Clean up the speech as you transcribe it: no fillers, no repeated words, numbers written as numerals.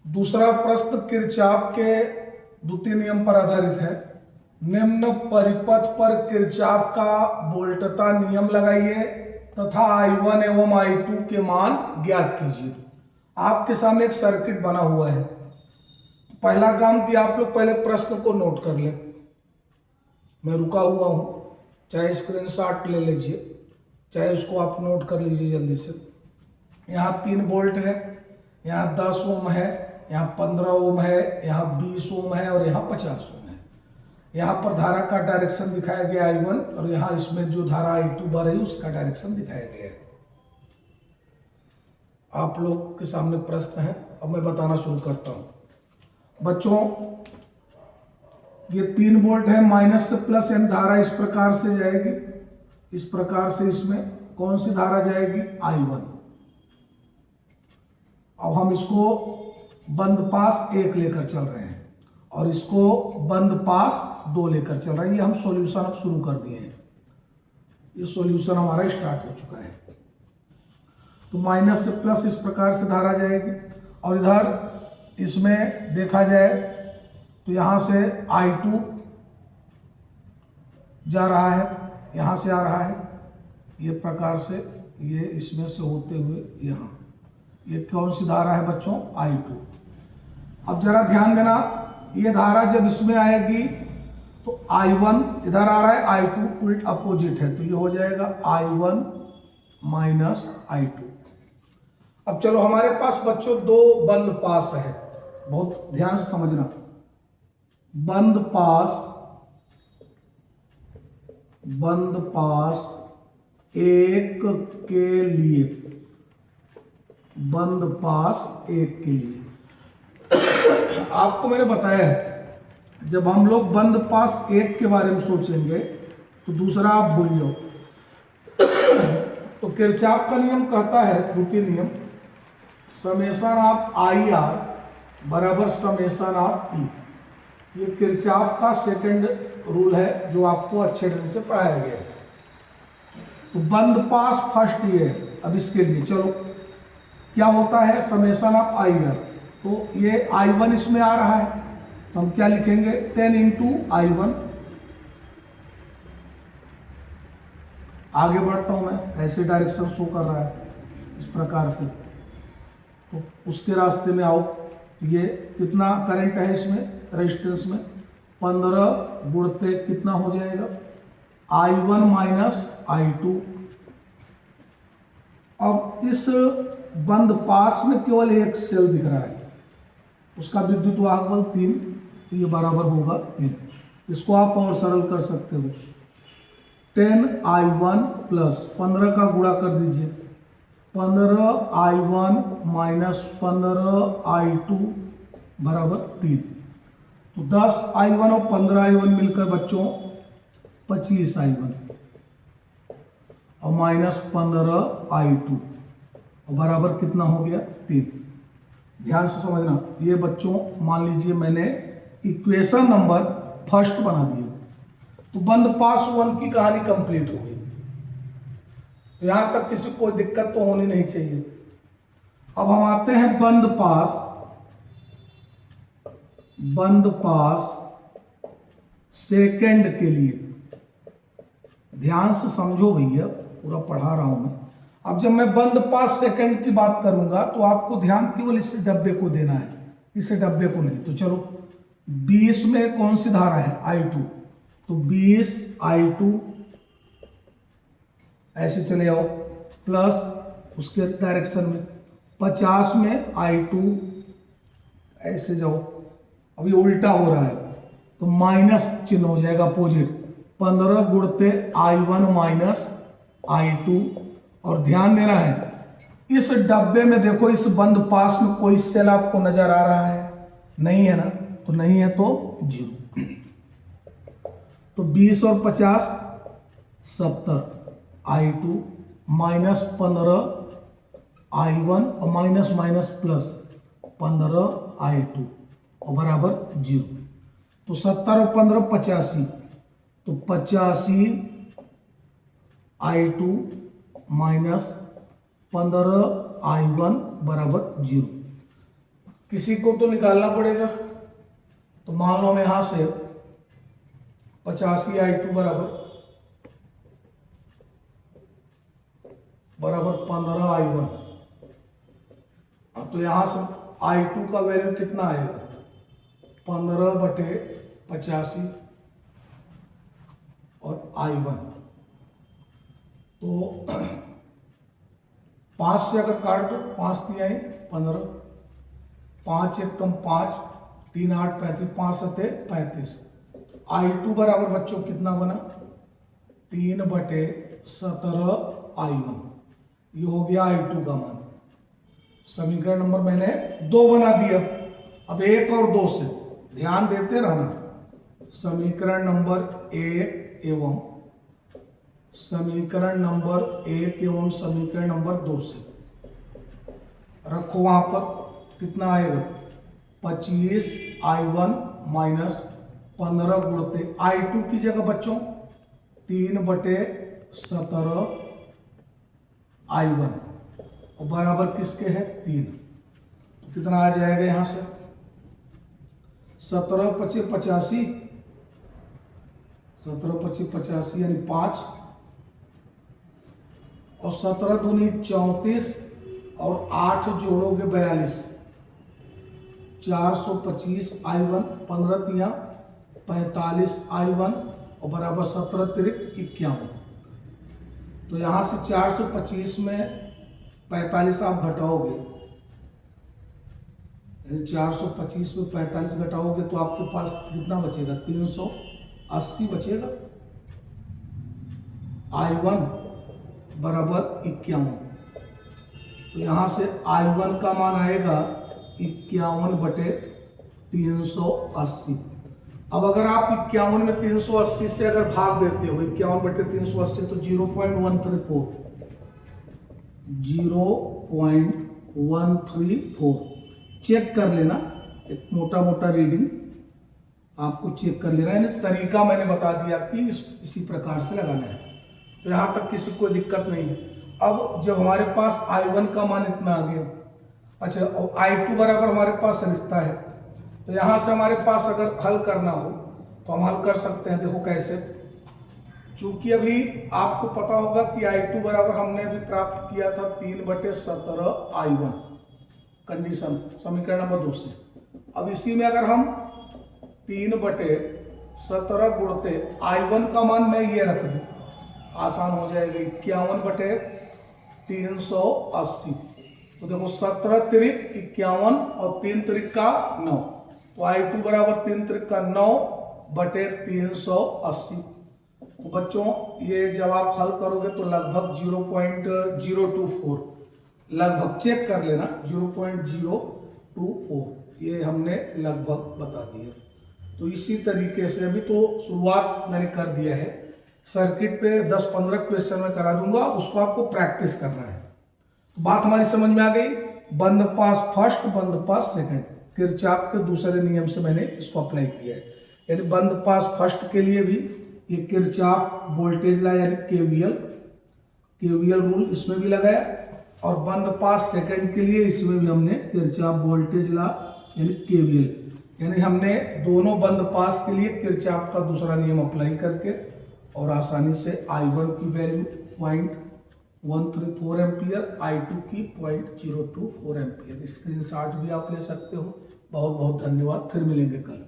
दूसरा प्रश्न किरचॉफ के द्वितीय नियम पर आधारित है। निम्न परिपथ पर किरचॉफ का वोल्टता नियम लगाइए तथा I1 एवं I2 के मान ज्ञात कीजिए। आपके सामने एक सर्किट बना हुआ है। पहला काम कि आप लोग पहले प्रश्न को नोट कर लें। मैं रुका हुआ हूं, चाहे स्क्रीनशॉट ले लीजिए, चाहे उसको आप नोट कर लीजिए जल्दी से। यहाँ 3 वोल्ट है, यहाँ 10 ओम है, यहाँ 15 ओम है, यहाँ 20 ओम है और यहाँ 50 ओम है। यहाँ पर धारा का डायरेक्शन दिखाया गया I1 और यहाँ इसमें जो धारा I2 बह रही है उसका डायरेक्शन दिखाया गया है। आप लोग के सामने प्रश्न है, अब मैं बताना शुरू करता हूँ। बच्चों, ये 3 वोल्ट है, माइनस से प्लस यानी धारा इस प्रकार से जाएगी, इस प्रकार से इसमें कौन सी धारा जाएगी? I1। अब हम इसको बंद पास 1 लेकर चल रहे हैं और इसको बंद पास 2 लेकर चल रहे हैं। ये हम सॉल्यूशन अब शुरू कर दिए हैं। ये सॉल्यूशन हमारा स्टार्ट हो चुका है। तो माइनस से प्लस इस प्रकार से धारा जाएगी और इधर इसमें देखा जाए तो यहां से I2 जा रहा है, यहां से आ रहा है, ये प्रकार से, ये इसमें से होते हुए यहाँ, ये कौन सी धारा है बच्चों? I2। अब जरा ध्यान देना, ये धारा जब इसमें आएगी तो I1 इधर आ रहा है, I2 उल्ट अपोजिट है, तो ये हो जाएगा I1 माइनस I2। अब चलो, हमारे पास बच्चों 2 बंद पास है, बहुत ध्यान से समझना। बंद पास 1 के लिए, बंद पास 1 के लिए आपको मैंने बताया है, जब हम लोग बंद पास 1 के बारे में सोचेंगे तो दूसरा आप भूलियो। तो किरचॉफ का नियम कहता है, द्वितीय नियम, समेशन ऑफ IR बराबर समेशन ऑफ E। ये किरचॉफ का सेकंड रूल है जो आपको अच्छे ढंग से पढ़ाया गया है। तो बंद पास फर्स्ट ये है। अब इसके लिए चलो, क्या होता है? समेशन ऑफ IR, तो ये I1 इसमें आ रहा है, तो हम क्या लिखेंगे? 10 इंटू I1। आगे बढ़ता हूं मैं, ऐसे डायरेक्शन शो कर रहा है इस प्रकार से, तो उसके रास्ते में आओ। ये कितना करंट है इसमें, रेजिस्टेंस में? 15 गुणते कितना हो जाएगा? I1 minus I2। अब इस बंद पास में केवल एक सेल दिख रहा है, उसका विद्युत वाहक बल 3, तो ये बराबर होगा 3। इसको आप और सरल कर सकते हो। 10I1 प्लस 15 का गुणा कर दीजिए, 15I1 माइनस 15I2 बराबर 3। तो 10I1 और 15I1 मिलकर बच्चों 25I1 और माइनस 15I2 और बराबर कितना हो गया? 3। ध्यान से समझना, ये बच्चों मान लीजिए मैंने इक्वेशन नंबर फर्स्ट बना दिया, तो बंद पास 1 की कहानी कंप्लीट हो गई। तो यहां तक किसी को कोई दिक्कत तो होनी नहीं चाहिए। अब हम आते हैं बंद पास सेकंड के लिए। ध्यान से समझो भैया, पूरा पढ़ा रहा हूं मैं। अब जब मैं बंद पास सेकंड की बात करूंगा तो आपको ध्यान केवल इस डब्बे को देना है, इस डब्बे को नहीं। तो चलो, 20 में कौन सी धारा है? I2, तो 20 I2 ऐसे चले आओ, प्लस उसके डायरेक्शन में 50 में I2 ऐसे जाओ। अभी उल्टा हो रहा है तो माइनस चिन्ह हो जाएगा, अपोजिट। 15 गुणते I1 minus I2। और ध्यान देना है, इस डब्बे में देखो, इस बंद पास में कोई सेल आपको नजर आ रहा है? नहीं है ना, तो नहीं है तो 0। तो 20 और 50 70 I2 माइनस 15 I1 और माइनस माइनस प्लस 15 I2 और बराबर 0। तो 70 और 15 85, तो 85 I2 माइनस 15I1 बराबर 0। किसी को तो निकालना पड़ेगा। तो मान लो हम यहां से 85i2 बराबर 15i1। अब तो यहां से i2 का वैल्यू कितना आएगा, 15/85 और i1। तो 5 से अगर काट दो, 5 3 15, 5 1 कम 5, 3 8 35, 5 7 35। i2 बराबर बच्चों कितना बना, 3/17i1। ये हो गया i2 का मान। समीकरण नंबर मैंने 2 बना दिया। अब 1 और 2 से ध्यान देते रहना। समीकरण नंबर 1 एवं समीकरण नंबर 1 एवं समीकरण नंबर 2 से रखो। वहां पर कितना आएगा, 25i1 माइनस 15 गुणते i2 की जगह बच्चों 3/17i1 और बराबर किसके है, 3। तो कितना आ जाएगा यहां से, 17 × 85, 17 × 85 यानी 5 और 17 दूनी 34 और 8 जोड़ोगे 42, 425i1, 15 तिया 45i1 और बराबर 17 तिरिक 51। तो यहां से 425 में 45 आप घटाओगे, यानी 425 में 45 घटाओगे तो आपके पास कितना बचेगा, 380 बचेगा। i1 बराबर 51। तो यहां से i1 का मान आएगा 51/380। अब अगर आप 51 में 380 से अगर भाग देते हो, 51/380 तो 0.134, 0.134 चेक कर लेना। एक मोटा मोटा रीडिंग आपको चेक कर लेना है। तरीका मैंने बता दिया कि इसी प्रकार से लगाना है। तो यहां तक किसी को दिक्कत नहीं है। अब जब हमारे पास i1 का मान इतना आ गया, अच्छा, और i2 बराबर हमारे पास रिश्ता है, तो यहां से हमारे पास अगर हल करना हो तो हम हल कर सकते हैं। देखो कैसे, चूंकि अभी आपको पता होगा कि i2 बराबर हमने अभी प्राप्त किया था 3/17i1 कंडीशन समीकरण नंबर 2 से। अब इसी में अगर हम 3/17 गुणते i1 का मान मैं ये रख दूं, आसान हो जाएगा, 51/380। तो देखो 17 तिरिक 51 और 3 तिरिक का 9, तो i2 बराबर 3 तिरिक का 9/380। तो बच्चों ये जब आप हल करोगे तो लगभग 0.024, लगभग चेक कर लेना, 0.024 ये हमने लगभग बता दिया। तो इसी तरीके से अभी तो शुरुआत मैंने कर दिया है। सर्किट पे 10-15 क्वेश्चन में करा दूंगा, उसको आपको प्रैक्टिस करना है। तो बात हमारी समझ में आ गई। बंद पास फर्स्ट, बंद पास सेकंड, किरचॉफ के दूसरे नियम से मैंने इसको अप्लाई किया है। यानी बंद पास फर्स्ट के लिए भी ये किरचॉफ वोल्टेज लॉ यानी केवीएल रूल इसमें भी लगाया, और बंद पास सेकंड के लिए इसमें भी हमने किरचॉफ वोल्टेज लॉ यानी केवीएल, यानी हमने दोनों बंद पास के लिए किरचॉफ का दूसरा नियम अप्लाई करके और आसानी से i1 की वैल्यू 0.134 एम्पियर, i2 की 0.024 एम्पियर स्क्रीनशॉट भी आप ले सकते हो। बहुत बहुत धन्यवाद, फिर मिलेंगे कल।